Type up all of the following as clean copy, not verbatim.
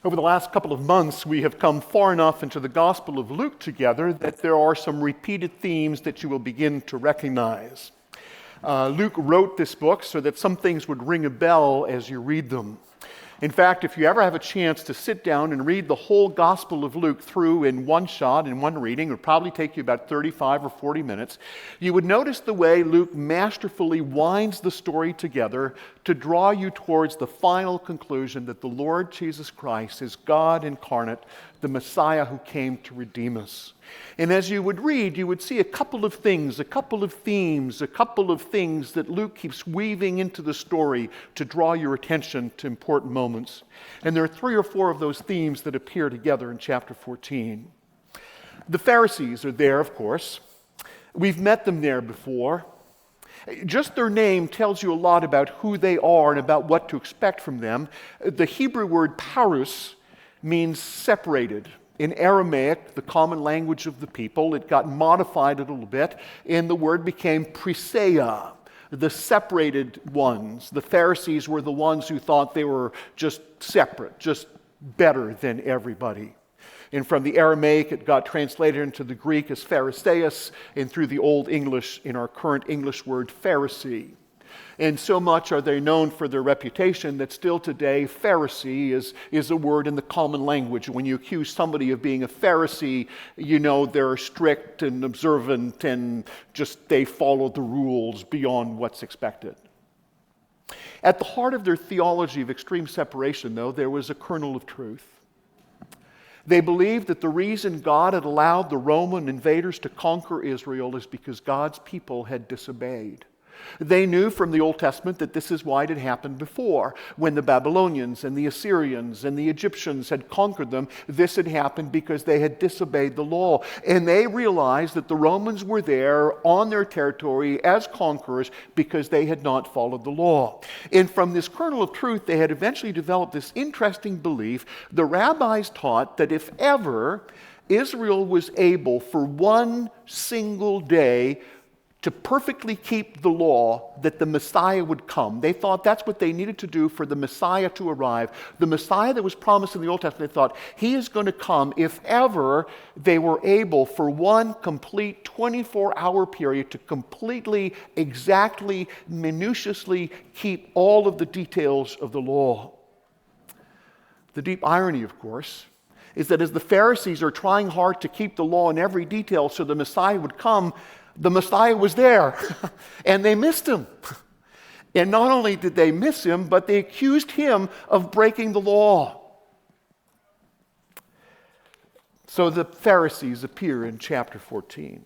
Over the last couple of months, we have come far enough into the Gospel of Luke together that there are some repeated themes that you will begin to recognize. Luke wrote this book so that some things would ring a bell as you read them. In fact, if you ever have a chance to sit down and read the whole Gospel of Luke through in one shot, in one reading, it would probably take you about 35 or 40 minutes, you would notice the way Luke masterfully winds the story together to draw you towards the final conclusion that the Lord Jesus Christ is God incarnate, the Messiah who came to redeem us. And as you would read, you would see a couple of things, a couple of themes, a couple of things that Luke keeps weaving into the story to draw your attention to important moments. And there are 3 or 4 of those themes that appear together in chapter 14. The Pharisees are there, of course. We've met them there before. Just their name tells you a lot about who they are and about what to expect from them. The Hebrew word parus means separated. In Aramaic, the common language of the people, it got modified a little bit, and the word became preseia, the separated ones. The Pharisees were the ones who thought they were just separate, just better than everybody. And from the Aramaic, it got translated into the Greek as Phariseus, and through the Old English, in our current English word, Pharisee. And so much are they known for their reputation that still today, Pharisee is a word in the common language. When you accuse somebody of being a Pharisee, you know they're strict and observant and just they follow the rules beyond what's expected. At the heart of their theology of extreme separation, though, there was a kernel of truth. They believed that the reason God had allowed the Roman invaders to conquer Israel is because God's people had disobeyed. They knew from the Old Testament that this is why it had happened before. When the Babylonians and the Assyrians and the Egyptians had conquered them, this had happened because they had disobeyed the law. And they realized that the Romans were there on their territory as conquerors because they had not followed the law. And from this kernel of truth, they had eventually developed this interesting belief. The rabbis taught that if ever Israel was able for one single day to perfectly keep the law, that the Messiah would come. They thought that's what they needed to do for the Messiah to arrive. The Messiah that was promised in the Old Testament, they thought, he is going to come if ever they were able for one complete 24-hour period to completely, exactly, minutiously keep all of the details of the law. The deep irony, of course, is that as the Pharisees are trying hard to keep the law in every detail so the Messiah would come, the Messiah was there, and they missed him. And not only did they miss him, but they accused him of breaking the law. So the Pharisees appear in chapter 14.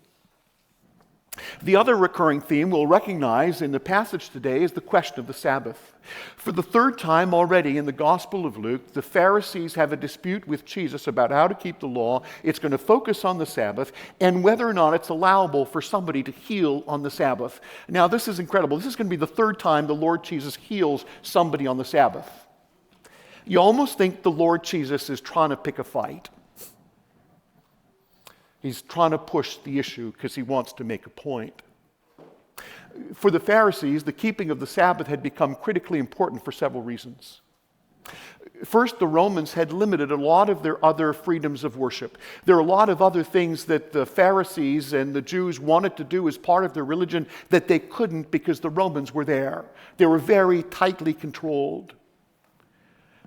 The other recurring theme we'll recognize in the passage today is the question of the Sabbath. For the 3rd time already in the Gospel of Luke, the Pharisees have a dispute with Jesus about how to keep the law. It's going to focus on the Sabbath and whether or not it's allowable for somebody to heal on the Sabbath. Now, this is incredible. This is going to be the 3rd time the Lord Jesus heals somebody on the Sabbath. You almost think the Lord Jesus is trying to pick a fight. He's trying to push the issue because he wants to make a point. For the Pharisees, the keeping of the Sabbath had become critically important for several reasons. First, the Romans had limited a lot of their other freedoms of worship. There are a lot of other things that the Pharisees and the Jews wanted to do as part of their religion that they couldn't because the Romans were there. They were very tightly controlled.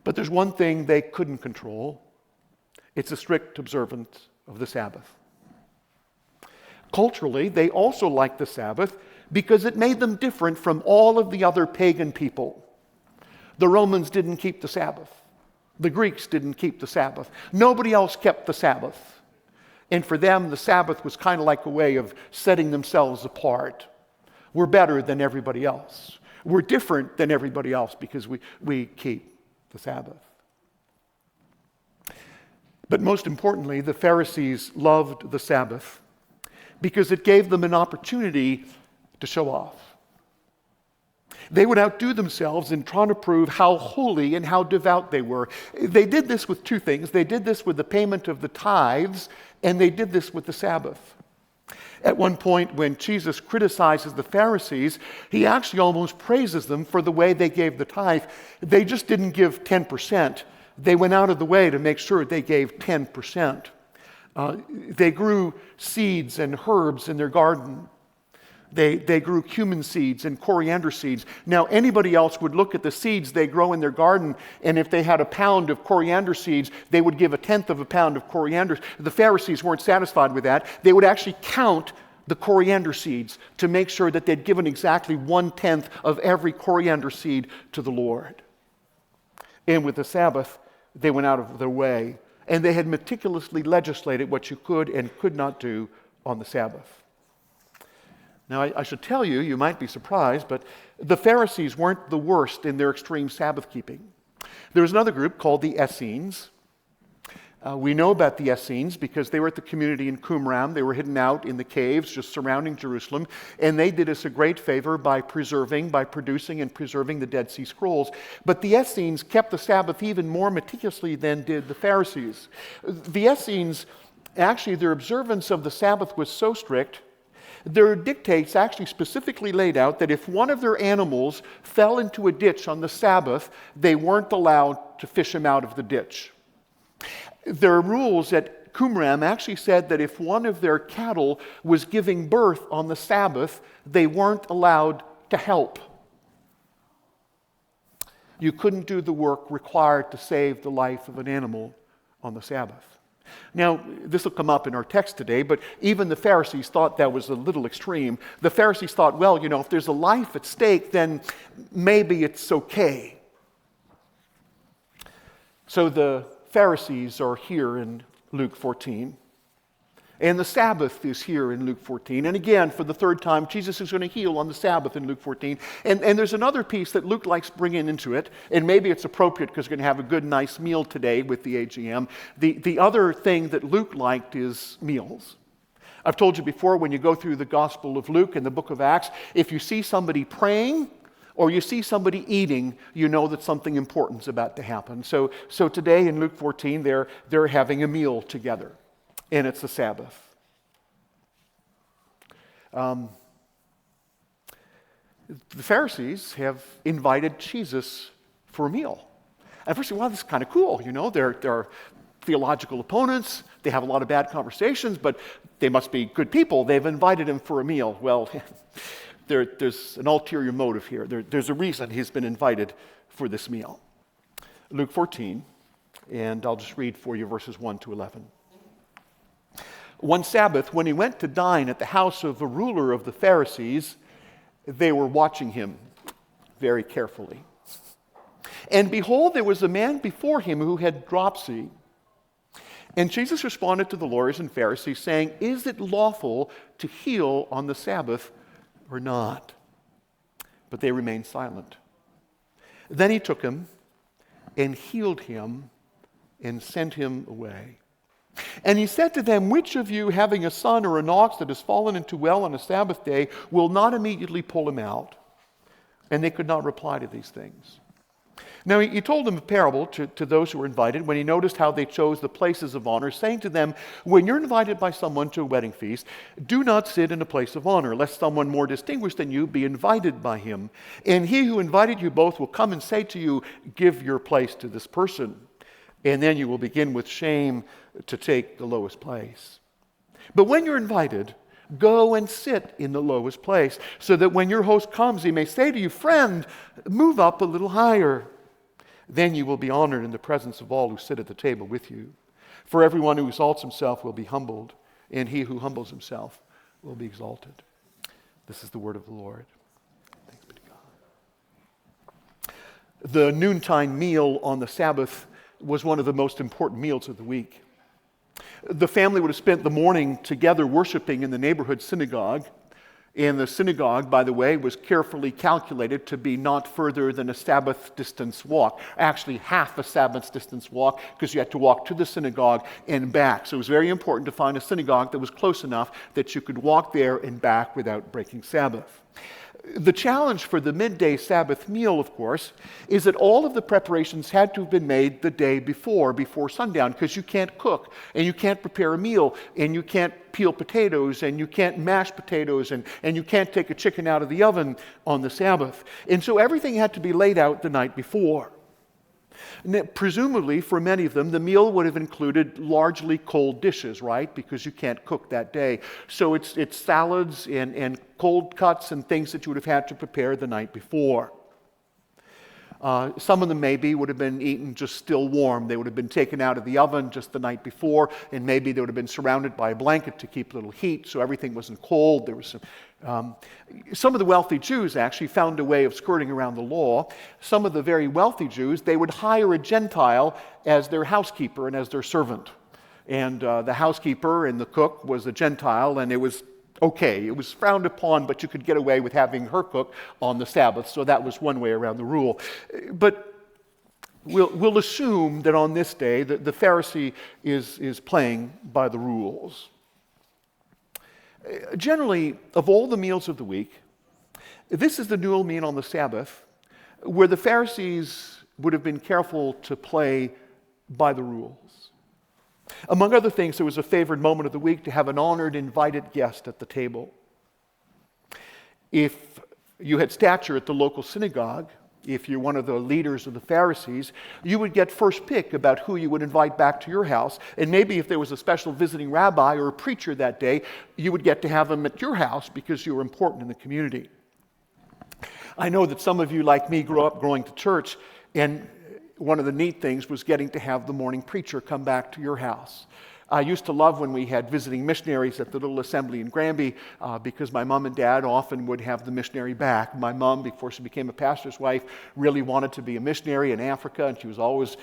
But there's one thing they couldn't control. It's a strict observance of the Sabbath. Culturally, they also liked the Sabbath because it made them different from all of the other pagan people. The Romans didn't keep the Sabbath. The Greeks didn't keep the Sabbath. Nobody else kept the Sabbath. And for them, the Sabbath was kind of like a way of setting themselves apart. We're better than everybody else. We're different than everybody else because we keep the Sabbath. But most importantly, the Pharisees loved the Sabbath because it gave them an opportunity to show off. They would outdo themselves in trying to prove how holy and how devout they were. They did this with 2 things. They did this with the payment of the tithes, and they did this with the Sabbath. At one point, when Jesus criticizes the Pharisees, he actually almost praises them for the way they gave the tithe. They just didn't give 10%. they went out of the way to make sure they gave 10%. They grew seeds and herbs in their garden. They grew cumin seeds and coriander seeds. Now, anybody else would look at the seeds they grow in their garden, and if they had a pound of coriander seeds, they would give 1/10 of a pound of coriander. The Pharisees weren't satisfied with that. They would actually count the coriander seeds to make sure that they'd given exactly 1/10 of every coriander seed to the Lord. And with the Sabbath, they went out of their way, and they had meticulously legislated what you could and could not do on the Sabbath. Now, I should tell you, you might be surprised, but the Pharisees weren't the worst in their extreme Sabbath keeping. There was another group called the Essenes. We know about the Essenes because they were at the community in Qumran. They were hidden out in the caves just surrounding Jerusalem, and they did us a great favor by producing and preserving the Dead Sea Scrolls. But the Essenes kept the Sabbath even more meticulously than did the Pharisees. The Essenes, actually, their observance of the Sabbath was so strict, their dictates actually specifically laid out that if one of their animals fell into a ditch on the Sabbath, they weren't allowed to fish him out of the ditch. Their rules at Qumran actually said that if one of their cattle was giving birth on the Sabbath, they weren't allowed to help. You couldn't do the work required to save the life of an animal on the Sabbath. Now, this will come up in our text today, but even the Pharisees thought that was a little extreme. The Pharisees thought, well, if there's a life at stake, then maybe it's okay. So the Pharisees are here in Luke 14. And the Sabbath is here in Luke 14. And again, for the third time, Jesus is going to heal on the Sabbath in Luke 14. And there's another piece that Luke likes bringing into it, and maybe it's appropriate because we're going to have a good, nice meal today with the AGM. The other thing that Luke liked is meals. I've told you before, when you go through the Gospel of Luke and the book of Acts, if you see somebody praying or you see somebody eating, you know that something important is about to happen. So today in Luke 14, they're having a meal together. And it's the Sabbath. The Pharisees have invited Jesus for a meal. At first, well, this is kind of cool. They're theological opponents. They have a lot of bad conversations, but they must be good people. They've invited him for a meal. Well, there's an ulterior motive here. There's a reason he's been invited for this meal. Luke 14, and I'll just read for you verses 1 to 11. One Sabbath, when he went to dine at the house of a ruler of the Pharisees, they were watching him very carefully. And behold, there was a man before him who had dropsy. And Jesus responded to the lawyers and Pharisees, saying, "Is it lawful to heal on the Sabbath or not?" But they remained silent. Then he took him and healed him and sent him away. And he said to them, "Which of you, having a son or an ox that has fallen into a well on a Sabbath day, will not immediately pull him out?" And they could not reply to these things. Now he told them a parable to those who were invited when he noticed how they chose the places of honor, saying to them, "When you're invited by someone to a wedding feast, do not sit in a place of honor, lest someone more distinguished than you be invited by him. And he who invited you both will come and say to you, 'Give your place to this person.' And then you will begin with shame to take the lowest place. But when you're invited, go and sit in the lowest place, so that when your host comes, he may say to you, 'Friend, move up a little higher.' Then you will be honored in the presence of all who sit at the table with you. For everyone who exalts himself will be humbled, and he who humbles himself will be exalted." This is the word of the Lord. Thanks be to God. The noontime meal on the Sabbath was one of the most important meals of the week. The family would have spent the morning together worshiping in the neighborhood synagogue. And the synagogue, by the way, was carefully calculated to be not further than a Sabbath distance walk. Actually, half a Sabbath distance walk, because you had to walk to the synagogue and back. So it was very important to find a synagogue that was close enough that you could walk there and back without breaking Sabbath. The challenge for the midday Sabbath meal, of course, is that all of the preparations had to have been made the day before sundown, because you can't cook, and you can't prepare a meal, and you can't peel potatoes, and you can't mash potatoes, and you can't take a chicken out of the oven on the Sabbath. And so everything had to be laid out the night before. Presumably, for many of them, the meal would have included largely cold dishes, right? Because you can't cook that day. So it's salads and cold cuts and things that you would have had to prepare the night before. Some of them maybe would have been eaten just still warm. They would have been taken out of the oven just the night before, and maybe they would have been surrounded by a blanket to keep a little heat so everything wasn't cold. There was some of the wealthy Jews actually found a way of skirting around the law. Some of the very wealthy Jews, they would hire a Gentile as their housekeeper and as their servant. And the housekeeper and the cook was a Gentile, and it was okay. It was frowned upon, but you could get away with having her cook on the Sabbath, so that was one way around the rule. But we'll assume that on this day, the Pharisee is playing by the rules. Generally, of all the meals of the week, this is the dual meal on the Sabbath where the Pharisees would have been careful to play by the rules. Among other things, there was a favored moment of the week to have an honored, invited guest at the table. If you had stature at the local synagogue, if you're one of the leaders of the Pharisees, you would get first pick about who you would invite back to your house. And maybe if there was a special visiting rabbi or a preacher that day, you would get to have him at your house because you were important in the community. I know that some of you, like me, grew up going to church, and one of the neat things was getting to have the morning preacher come back to your house. I used to love when we had visiting missionaries at the little assembly in Granby because my mom and dad often would have the missionary back. My mom, before she became a pastor's wife, really wanted to be a missionary in Africa, and she was always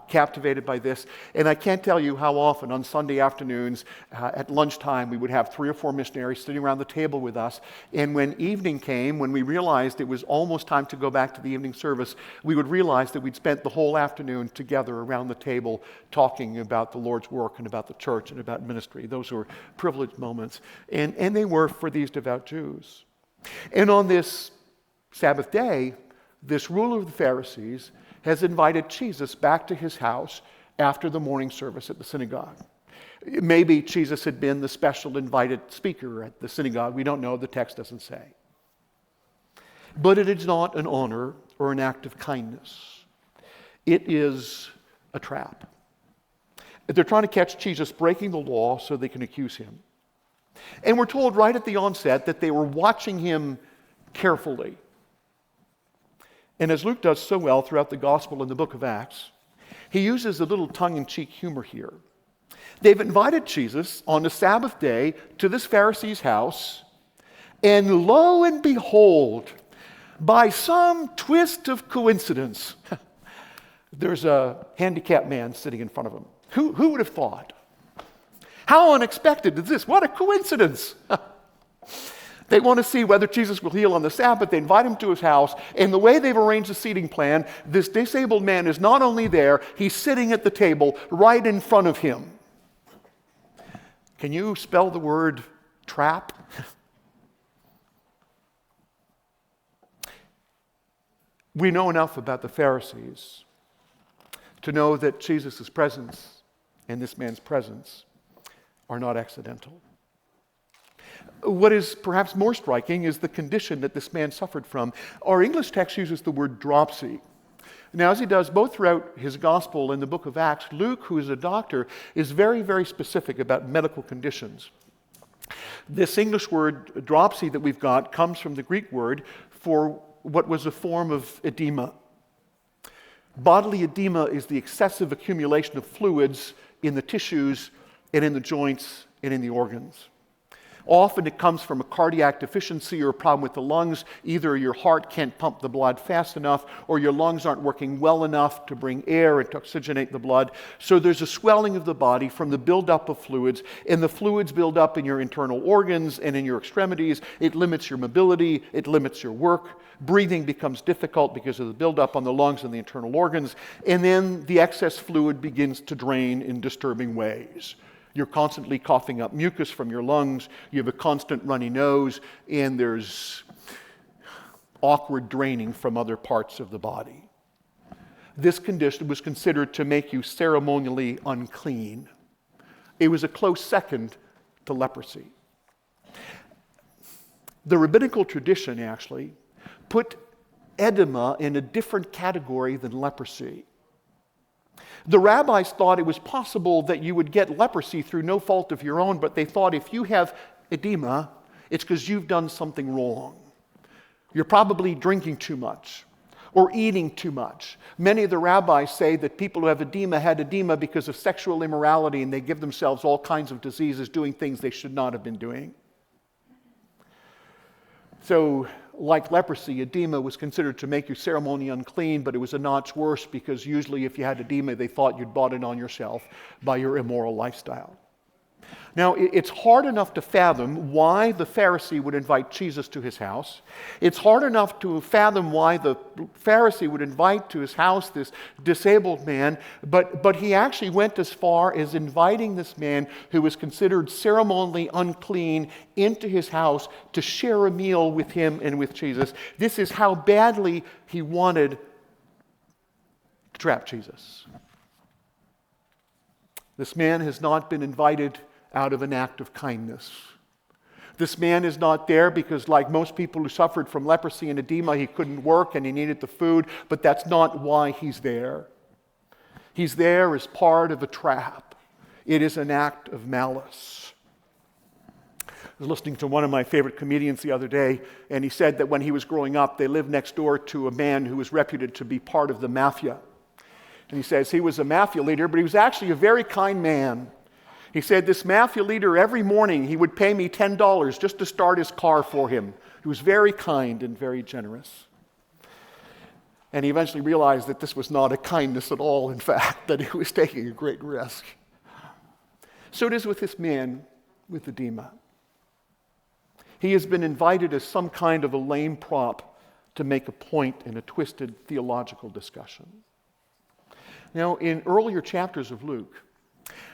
captivated by this. And I can't tell you how often on Sunday afternoons at lunchtime we would have 3 or 4 missionaries sitting around the table with us. And when evening came, when we realized it was almost time to go back to the evening service, we would realize that we'd spent the whole afternoon together around the table talking about the Lord's work and about the church and about ministry. Those were privileged moments. And they were for these devout Jews. And on this Sabbath day, this ruler of the Pharisees has invited Jesus back to his house after the morning service at the synagogue. Maybe Jesus had been the special invited speaker at the synagogue. We don't know. The text doesn't say. But it is not an honor or an act of kindness. It is a trap. They're trying to catch Jesus breaking the law so they can accuse him. And we're told right at the onset that they were watching him carefully. And as Luke does so well throughout the gospel in the book of Acts, he uses a little tongue-in-cheek humor here. They've invited Jesus on a Sabbath day to this Pharisee's house, and lo and behold, by some twist of coincidence, there's a handicapped man sitting in front of him. Who would have thought? How unexpected is this? What a coincidence. They want to see whether Jesus will heal on the Sabbath. They invite him to his house. And the way they've arranged the seating plan, this disabled man is not only there, he's sitting at the table right in front of him. Can you spell the word trap? We know enough about the Pharisees to know that Jesus' presence and this man's presence are not accidental. What is perhaps more striking is the condition that this man suffered from. Our English text uses the word dropsy. Now, as he does both throughout his gospel and the book of Acts, Luke, who is a doctor, is very, very specific about medical conditions. This English word dropsy that we've got comes from the Greek word for what was a form of edema. Bodily edema is the excessive accumulation of fluids in the tissues and in the joints and in the organs. Often it comes from a cardiac deficiency or a problem with the lungs. Either your heart can't pump the blood fast enough or your lungs aren't working well enough to bring air and to oxygenate the blood. So there's a swelling of the body from the buildup of fluids, and the fluids build up in your internal organs and in your extremities. It limits your mobility. It limits your work. Breathing becomes difficult because of the buildup on the lungs and the internal organs. And then the excess fluid begins to drain in disturbing ways. You're constantly coughing up mucus from your lungs, you have a constant runny nose, and there's awkward draining from other parts of the body. This condition was considered to make you ceremonially unclean. It was a close second to leprosy. The rabbinical tradition actually put edema in a different category than leprosy. The rabbis thought it was possible that you would get leprosy through no fault of your own, but they thought if you have edema, it's because you've done something wrong. You're probably drinking too much or eating too much. Many of the rabbis say that people who have edema had edema because of sexual immorality, and they give themselves all kinds of diseases doing things they should not have been doing. So, like leprosy, edema was considered to make your ceremony unclean, but it was a notch worse because usually if you had edema, they thought you'd bought it on yourself by your immoral lifestyle. Now, it's hard enough to fathom why the Pharisee would invite Jesus to his house. It's hard enough to fathom why the Pharisee would invite to his house this disabled man, but he actually went as far as inviting this man who was considered ceremonially unclean into his house to share a meal with him and with Jesus. This is how badly he wanted to trap Jesus. This man has not been invited out of an act of kindness. This man is not there because, like most people who suffered from leprosy and edema, he couldn't work and he needed the food, but that's not why he's there. He's there as part of a trap. It is an act of malice. I was listening to one of my favorite comedians the other day, and he said that when he was growing up, they lived next door to a man who was reputed to be part of the mafia. And he says he was a mafia leader, but he was actually a very kind man. He said this mafia leader, every morning, he would pay me $10 just to start his car for him. He was very kind and very generous. And he eventually realized that this was not a kindness at all, in fact, that he was taking a great risk. So it is with this man with edema. He has been invited as some kind of a lame prop to make a point in a twisted theological discussion. Now, in earlier chapters of Luke,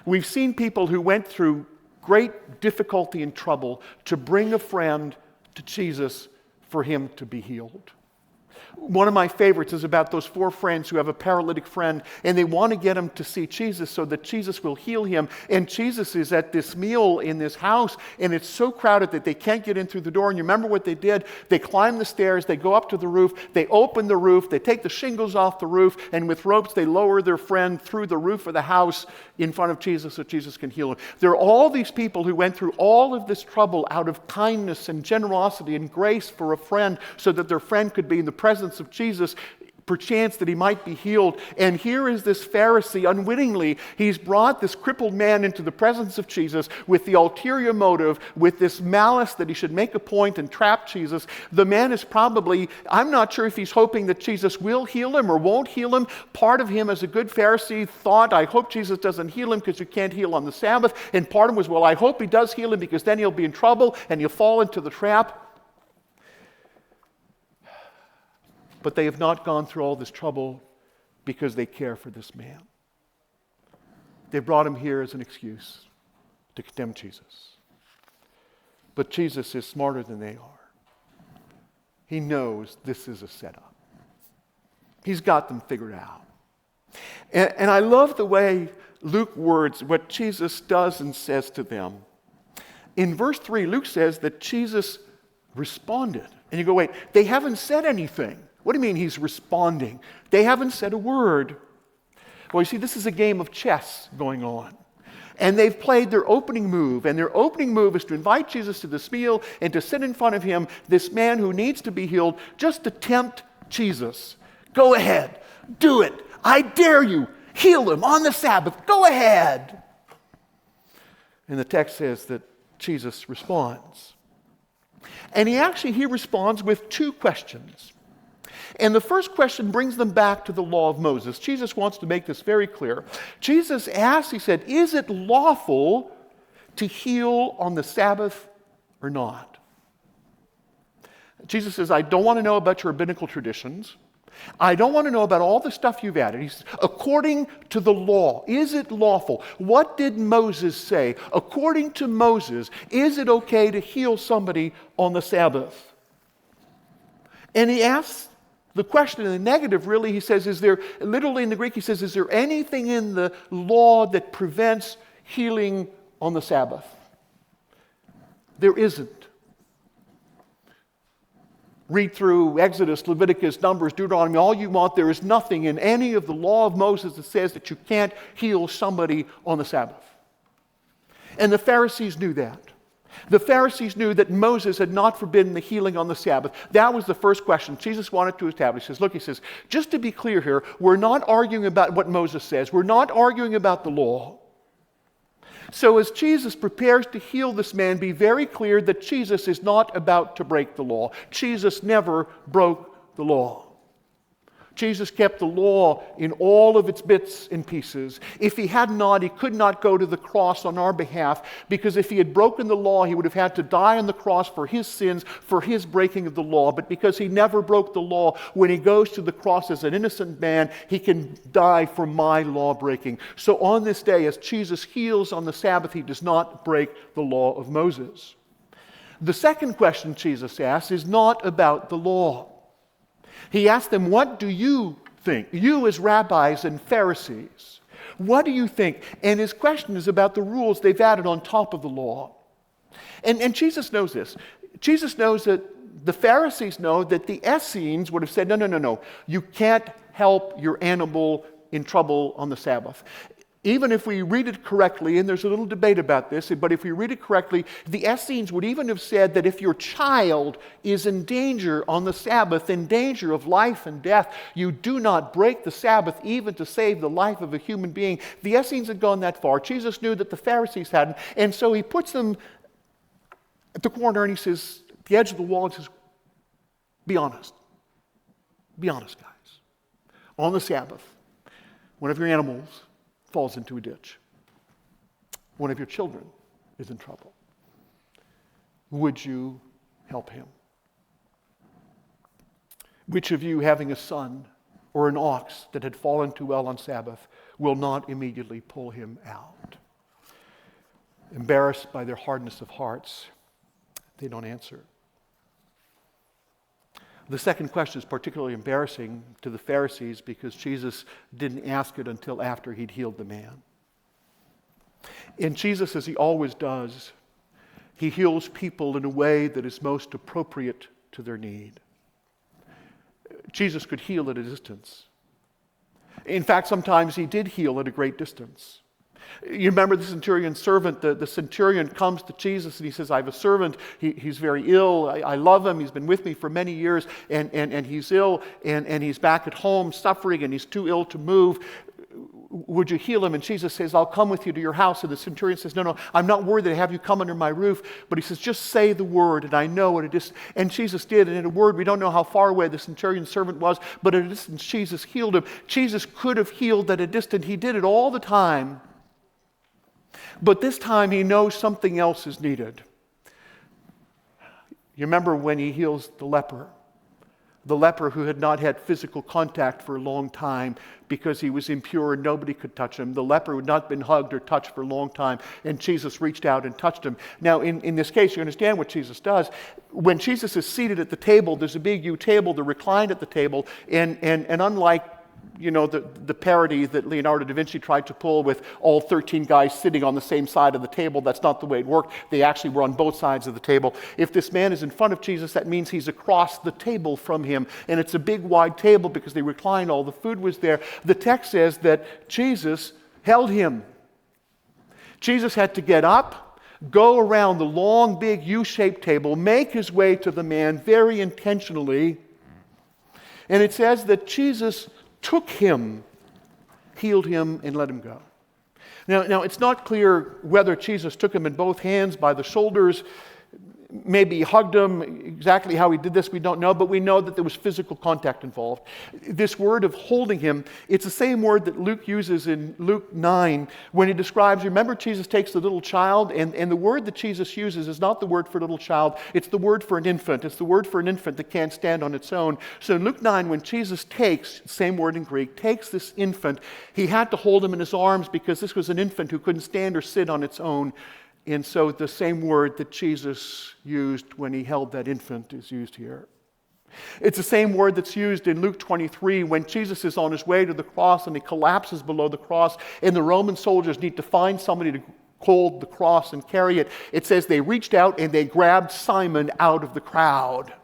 we've seen people who went through great difficulty and trouble to bring a friend to Jesus for him to be healed. One of my favorites is about those 4 friends who have a paralytic friend, and they want to get him to see Jesus so that Jesus will heal him. And Jesus is at this meal in this house, and it's so crowded that they can't get in through the door. And you remember what they did? They climb the stairs, they go up to the roof, they open the roof, they take the shingles off the roof, and with ropes they lower their friend through the roof of the house in front of Jesus so Jesus can heal him. There are all these people who went through all of this trouble out of kindness and generosity and grace for a friend so that their friend could be in the presence of Jesus, perchance that he might be healed. And here is this Pharisee, unwittingly, he's brought this crippled man into the presence of Jesus with the ulterior motive, with this malice that he should make a point and trap Jesus. The man is probably, I'm not sure if he's hoping that Jesus will heal him or won't heal him. Part of him, as a good Pharisee, thought, I hope Jesus doesn't heal him because you can't heal on the Sabbath. And part of him was, well, I hope he does heal him because then he'll be in trouble and he'll fall into the trap. But they have not gone through all this trouble because they care for this man. They brought him here as an excuse to condemn Jesus. But Jesus is smarter than they are. He knows this is a setup. He's got them figured out. And I love the way Luke words what Jesus does and says to them. In verse 3, Luke says that Jesus responded. And you go, wait, they haven't said anything. What do you mean he's responding? They haven't said a word. Well, you see, this is a game of chess going on. And they've played their opening move. And their opening move is to invite Jesus to this meal and to sit in front of him, this man who needs to be healed, just to tempt Jesus. Go ahead. Do it. I dare you. Heal him on the Sabbath. Go ahead. And the text says that Jesus responds. And he responds with 2 questions. And the first question brings them back to the law of Moses. Jesus wants to make this very clear. Jesus asked, he said, is it lawful to heal on the Sabbath or not? Jesus says, I don't want to know about your rabbinical traditions. I don't want to know about all the stuff you've added. He says, according to the law, is it lawful? What did Moses say? According to Moses, is it okay to heal somebody on the Sabbath? And he asks the question in the negative, really, he says, literally in the Greek, he says, is there anything in the law that prevents healing on the Sabbath? There isn't. Read through Exodus, Leviticus, Numbers, Deuteronomy, all you want. There is nothing in any of the law of Moses that says that you can't heal somebody on the Sabbath. And the Pharisees knew that. The Pharisees knew that Moses had not forbidden the healing on the Sabbath. That was the first question Jesus wanted to establish. He says, just to be clear here, we're not arguing about what Moses says. We're not arguing about the law. So as Jesus prepares to heal this man, be very clear that Jesus is not about to break the law. Jesus never broke the law. Jesus kept the law in all of its bits and pieces. If he had not, he could not go to the cross on our behalf, because if he had broken the law, he would have had to die on the cross for his sins, for his breaking of the law. But because he never broke the law, when he goes to the cross as an innocent man, he can die for my law breaking. So on this day, as Jesus heals on the Sabbath, he does not break the law of Moses. The second question Jesus asks is not about the law. He asked them, what do you think? You as rabbis and Pharisees, what do you think? And his question is about the rules they've added on top of the law. And Jesus knows this. Jesus knows that the Pharisees know that the Essenes would have said, no. You can't help your animal in trouble on the Sabbath. Even if we read it correctly, and there's a little debate about this, but if we read it correctly, the Essenes would even have said that if your child is in danger on the Sabbath, in danger of life and death, you do not break the Sabbath even to save the life of a human being. The Essenes had gone that far. Jesus knew that the Pharisees hadn't, and so he puts them at the corner and he says, at the edge of the wall, he says, be honest. Be honest, guys. On the Sabbath, one of your animals falls into a ditch. One of your children is in trouble. Would you help him? Which of you, having a son or an ox that had fallen too well on Sabbath, will not immediately pull him out? Embarrassed by their hardness of hearts, they don't answer. The second question is particularly embarrassing to the Pharisees because Jesus didn't ask it until after he'd healed the man. And Jesus, as he always does, he heals people in a way that is most appropriate to their need. Jesus could heal at a distance. In fact, sometimes he did heal at a great distance. You remember the centurion's servant. The centurion comes to Jesus and he says, I have a servant. He's very ill. I love him. He's been with me for many years, and he's ill, and he's back at home suffering, and he's too ill to move. Would you heal him? And Jesus says, I'll come with you to your house. And the centurion says, no, I'm not worthy to have you come under my roof. But he says, just say the word, and I know what it is. And Jesus did. And in a word, we don't know how far away the centurion's servant was, but at a distance, Jesus healed him. Jesus could have healed at a distance. He did it all the time. But this time he knows something else is needed. You remember when he heals the leper who had not had physical contact for a long time because he was impure and nobody could touch him. The leper who had not been hugged or touched for a long time, and Jesus reached out and touched him. Now, in this case, you understand what Jesus does. When Jesus is seated at the table, there's a big U table, they're reclined at the table, and unlike the parody that Leonardo da Vinci tried to pull with all 13 guys sitting on the same side of the table. That's not the way it worked. They actually were on both sides of the table. If this man is in front of Jesus, that means he's across the table from him. And it's a big, wide table because they reclined. All the food was there. The text says that Jesus held him. Jesus had to get up, go around the long, big U-shaped table, make his way to the man very intentionally. And it says that Jesus took him, healed him, and let him go. Now, it's not clear whether Jesus took him in both hands by the shoulders. Maybe he hugged him. Exactly how he did this, we don't know, but we know that there was physical contact involved. This word of holding him, it's the same word that Luke uses in Luke 9 when he describes, remember Jesus takes the little child, and the word that Jesus uses is not the word for little child, it's the word for an infant. It's the word for an infant that can't stand on its own. So in Luke 9, when Jesus takes, same word in Greek, takes this infant, he had to hold him in his arms because this was an infant who couldn't stand or sit on its own. And so the same word that Jesus used when he held that infant is used here. It's the same word that's used in Luke 23 when Jesus is on his way to the cross and he collapses below the cross, and the Roman soldiers need to find somebody to hold the cross and carry it. It says they reached out and they grabbed Simon out of the crowd.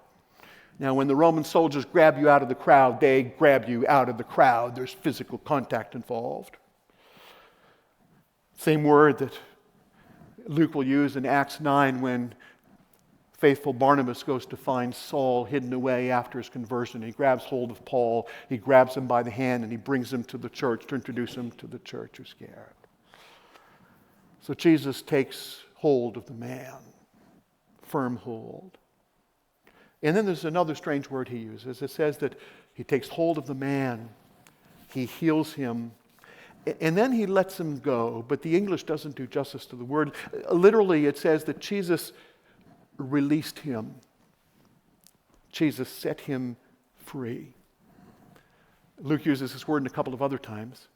Now, when the Roman soldiers grab you out of the crowd, they grab you out of the crowd. There's physical contact involved. Same word that Luke will use in Acts 9 when faithful Barnabas goes to find Saul hidden away after his conversion. He grabs hold of Paul, he grabs him by the hand, and he brings him to the church to introduce him to the church who's scared. So Jesus takes hold of the man, firm hold. And then there's another strange word he uses. It says that he takes hold of the man, he heals him, and then he lets him go. But the English doesn't do justice to the word. Literally, it says that Jesus released him. Jesus set him free. Luke uses this word in a couple of other times.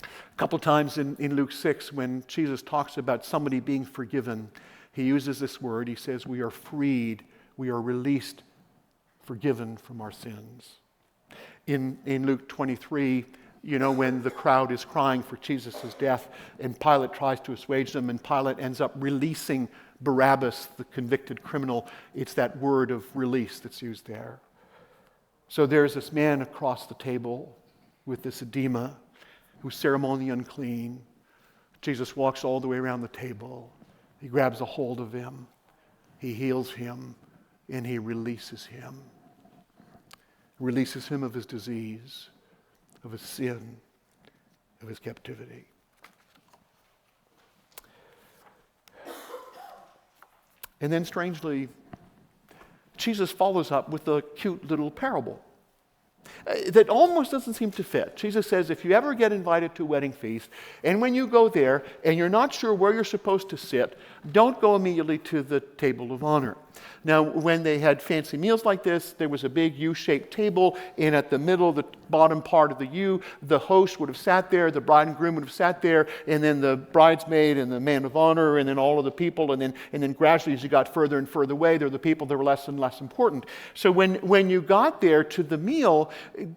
A couple times in Luke 6, when Jesus talks about somebody being forgiven, he uses this word. He says, we are freed, we are released, forgiven from our sins. In Luke 23, you know, when the crowd is crying for Jesus' death and Pilate tries to assuage them and Pilate ends up releasing Barabbas, the convicted criminal, it's that word of release that's used there. So there's this man across the table with this edema who's ceremonially unclean. Jesus walks all the way around the table. He grabs a hold of him. He heals him and he releases him. Releases him of his disease, of his sin, of his captivity. And then strangely, Jesus follows up with a cute little parable that almost doesn't seem to fit. Jesus says, if you ever get invited to a wedding feast, and when you go there and you're not sure where you're supposed to sit, don't go immediately to the table of honor. Now, when they had fancy meals like this, there was a big U-shaped table, and at the middle, the bottom part of the U, the host would have sat there, the bride and groom would have sat there, and then the bridesmaid and the man of honor, and then all of the people, and then gradually as you got further and further away, there were the people that were less and less important. So when you got there to the meal,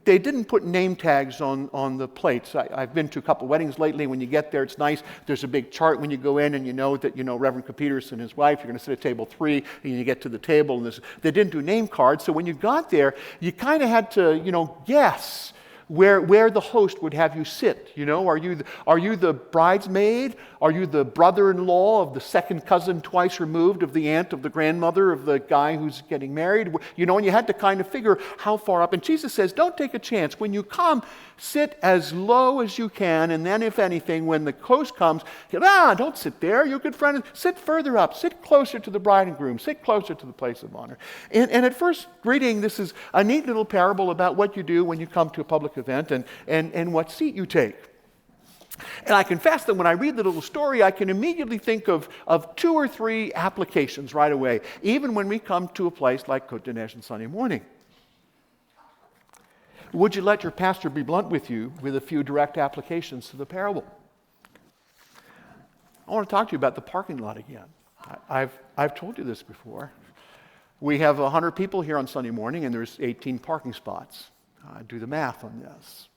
they didn't put name tags on the plates. I've been to a couple weddings lately. When you get there, it's nice. There's a big chart when you go in, and you know that, Reverend Coppieters and his wife, you're going to sit at table 3, and you get to the table, and they didn't do name cards. So when you got there, you kind of had to, guess where the host would have you sit. Are you the bridesmaid? Are you the brother-in-law of the second cousin twice removed of the aunt of the grandmother of the guy who's getting married? And you had to kind of figure how far up. And Jesus says, don't take a chance. When you come, sit as low as you can, and then if anything, when the host comes, don't sit there. You're a good friend. Sit further up. Sit closer to the bride and groom. Sit closer to the place of honor. And at first reading, this is a neat little parable about what you do when you come to a public event and what seat you take. And I confess that when I read the little story, I can immediately think of 2 or 3 applications right away, even when we come to a place like Cote on Sunday morning. Would you let your pastor be blunt with you with a few direct applications to the parable? I want to talk to you about the parking lot again. I've told you this before. We have 100 people here on Sunday morning, and there's 18 parking spots. Do the math on this.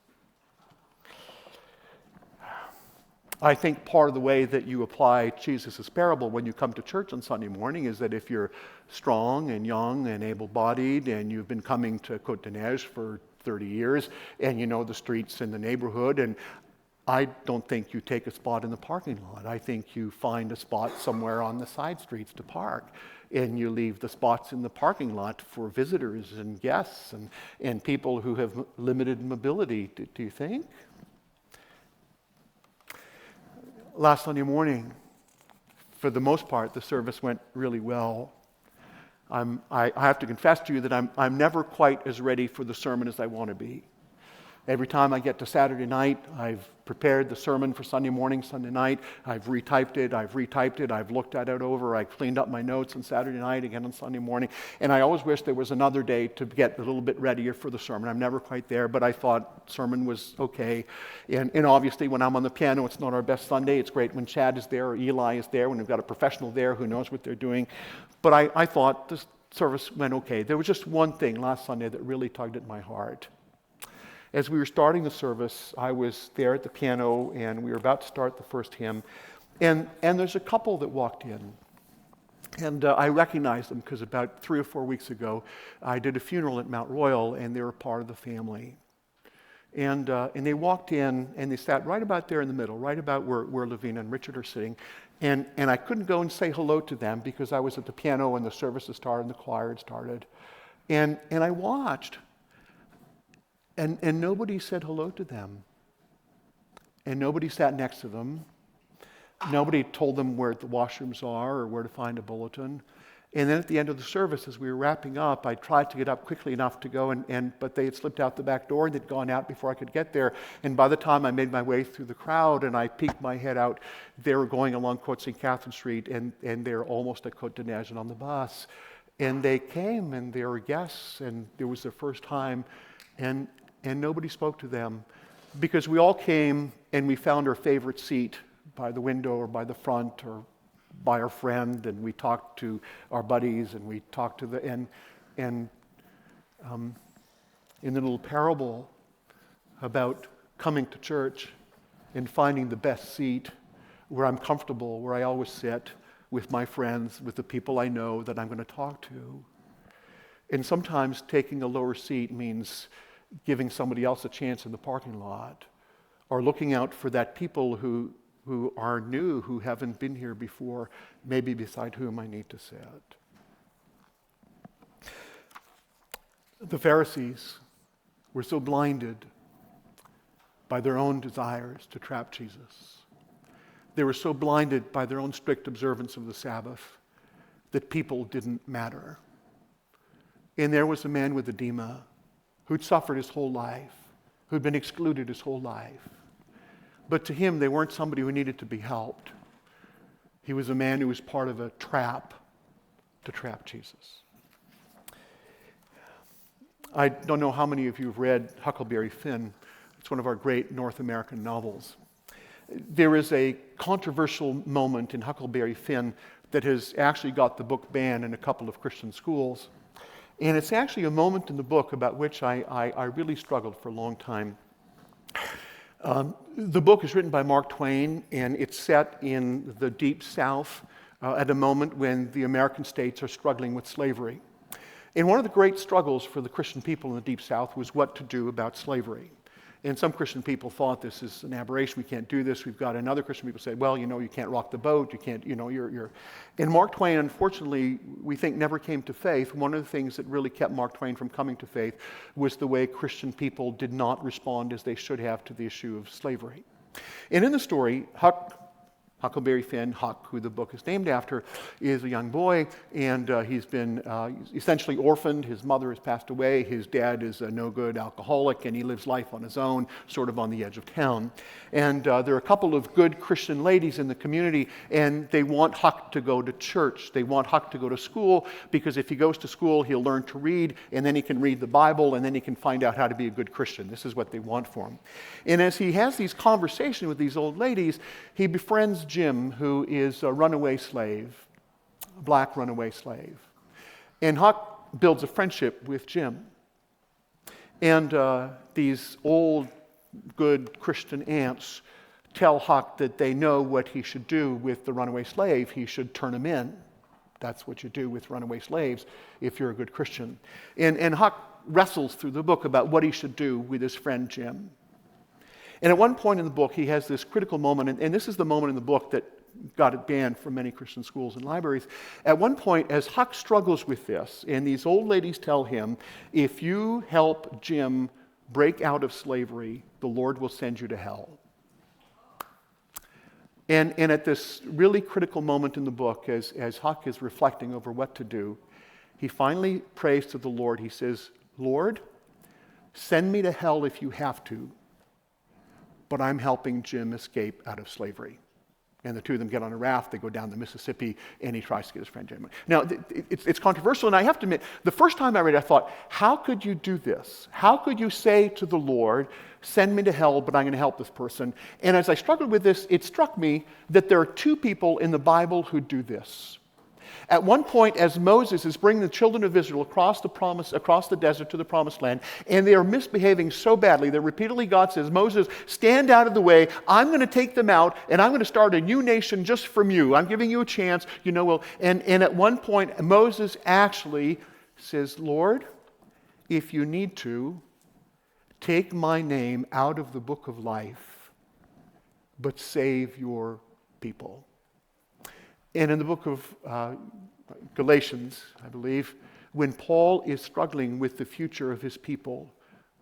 I think part of the way that you apply Jesus' parable when you come to church on Sunday morning is that if you're strong and young and able-bodied and you've been coming to Cote for 30 years and you know the streets in the neighborhood, and I don't think you take a spot in the parking lot. I think you find a spot somewhere on the side streets to park, and you leave the spots in the parking lot for visitors and guests and people who have limited mobility, do you think? Last Sunday morning, for the most part, the service went really well. I have to confess to you that I'm never quite as ready for the sermon as I want to be. Every time I get to Saturday night, I've prepared the sermon for Sunday morning, Sunday night. I've retyped it, I've looked at it over, I've cleaned up my notes on Saturday night, again on Sunday morning. And I always wish there was another day to get a little bit readier for the sermon. I'm never quite there, but I thought sermon was okay. And obviously when I'm on the piano, it's not our best Sunday. It's great when Chad is there or Eli is there, when we've got a professional there who knows what they're doing. But I thought this service went okay. There was just one thing last Sunday that really tugged at my heart. As we were starting the service, I was there at the piano, and we were about to start the first hymn, and there's a couple that walked in. And I recognized them because about 3 or 4 weeks ago, I did a funeral at Mount Royal, and they were part of the family. And they walked in, and they sat right about there in the middle, right about where Lavina and Richard are sitting. And I couldn't go and say hello to them because I was at the piano and the services started and the choir had started. And I watched, and nobody said hello to them. And nobody sat next to them. Nobody told them where the washrooms are or where to find a bulletin. And then at the end of the service, as we were wrapping up, I tried to get up quickly enough to go, but they had slipped out the back door and they'd gone out before I could get there. And by the time I made my way through the crowd and I peeked my head out, they were going along Cote St. Catherine Street, and they're almost at Cote de Neiges on the bus. And they came, and they were guests, and it was their first time, and nobody spoke to them because we all came and we found our favorite seat by the window or by the front or by our friend, and we talked to our buddies, and we talked to the in the little parable about coming to church and finding the best seat where I'm comfortable, where I always sit with my friends, with the people I know that I'm going to talk to. And sometimes taking a lower seat means giving somebody else a chance in the parking lot, or looking out for that people who are new, who haven't been here before, maybe beside whom I need to sit. The Pharisees were so blinded by their own desires to trap Jesus. They were so blinded by their own strict observance of the Sabbath that people didn't matter. And there was a man with edema who'd suffered his whole life, who'd been excluded his whole life. But to him, they weren't somebody who needed to be helped. He was a man who was part of a trap to trap Jesus. I don't know how many of you have read Huckleberry Finn. It's one of our great North American novels. There is a controversial moment in Huckleberry Finn that has actually got the book banned in a couple of Christian schools. And it's actually a moment in the book about which I really struggled for a long time. The book is written by Mark Twain, and it's set in the Deep South at a moment when the American states are struggling with slavery. And one of the great struggles for the Christian people in the Deep South was what to do about slavery. And some Christian people thought this is an aberration, we can't do this. We've got another Christian people said, well, you can't rock the boat, you can't, you're. And Mark Twain, unfortunately, we think never came to faith. One of the things that really kept Mark Twain from coming to faith was the way Christian people did not respond as they should have to the issue of slavery. And in the story, Huckleberry Finn, Huck, who the book is named after, is a young boy, and he's been essentially orphaned. His mother has passed away. His dad is a no-good alcoholic, and he lives life on his own, sort of on the edge of town. And there are a couple of good Christian ladies in the community, and they want Huck to go to church. They want Huck to go to school, because if he goes to school, he'll learn to read, and then he can read the Bible, and then he can find out how to be a good Christian. This is what they want for him. And as he has these conversations with these old ladies, he befriends Jim, who is a runaway slave, a black runaway slave. And Huck builds a friendship with Jim. And these old, good Christian aunts tell Huck that they know what he should do with the runaway slave. He should turn him in. That's what you do with runaway slaves if you're a good Christian. And Huck wrestles through the book about what he should do with his friend Jim. And at one point in the book, he has this critical moment, and this is the moment in the book that got it banned from many Christian schools and libraries. At one point, as Huck struggles with this, and these old ladies tell him, if you help Jim break out of slavery, the Lord will send you to hell. And at this really critical moment in the book, as Huck is reflecting over what to do, he finally prays to the Lord. He says, Lord, send me to hell if you have to, but I'm helping Jim escape out of slavery. And the two of them get on a raft, they go down the Mississippi, and he tries to get his friend Jim. Now, it's controversial, and I have to admit, the first time I read it, I thought, how could you do this? How could you say to the Lord, send me to hell, but I'm going to help this person? And as I struggled with this, it struck me that there are two people in the Bible who do this. At one point, as Moses is bringing the children of Israel across the desert to the promised land, and they are misbehaving so badly that repeatedly God says, Moses, stand out of the way. I'm going to take them out, and I'm going to start a new nation just from you. I'm giving you a chance. And at one point, Moses actually says, Lord, if you need to, take my name out of the book of life, but save your people. And in the book of Galatians, I believe, when Paul is struggling with the future of his people,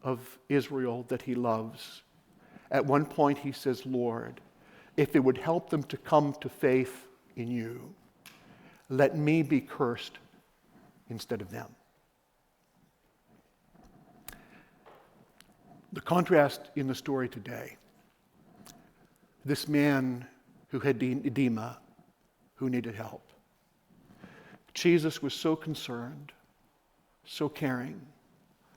of Israel that he loves, at one point he says, Lord, if it would help them to come to faith in you, let me be cursed instead of them. The contrast in the story today, this man who had edema, who needed help. Jesus was so concerned, so caring,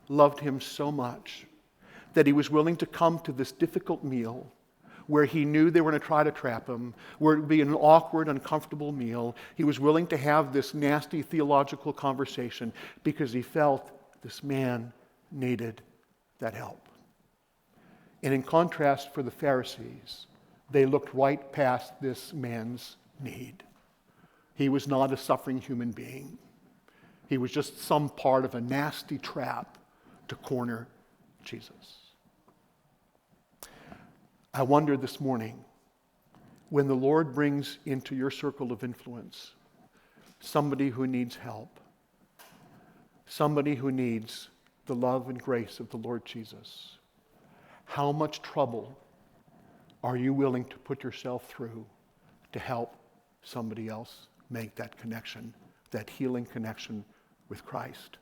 loved him so much that he was willing to come to this difficult meal where he knew they were going to try to trap him, where it would be an awkward, uncomfortable meal. He was willing to have this nasty theological conversation because he felt this man needed that help. And in contrast for the Pharisees, they looked right past this man's need. He was not a suffering human being. He was just some part of a nasty trap to corner Jesus. I wonder this morning, when the Lord brings into your circle of influence somebody who needs help, somebody who needs the love and grace of the Lord Jesus, how much trouble are you willing to put yourself through to help somebody else make that connection, that healing connection with Christ?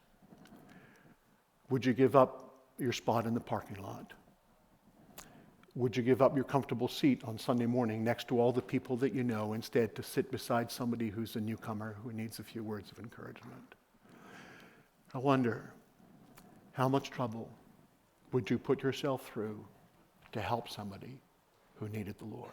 Would you give up your spot in the parking lot? Would you give up your comfortable seat on Sunday morning next to all the people that you know instead to sit beside somebody who's a newcomer who needs a few words of encouragement? I wonder, how much trouble would you put yourself through to help somebody who needed the Lord?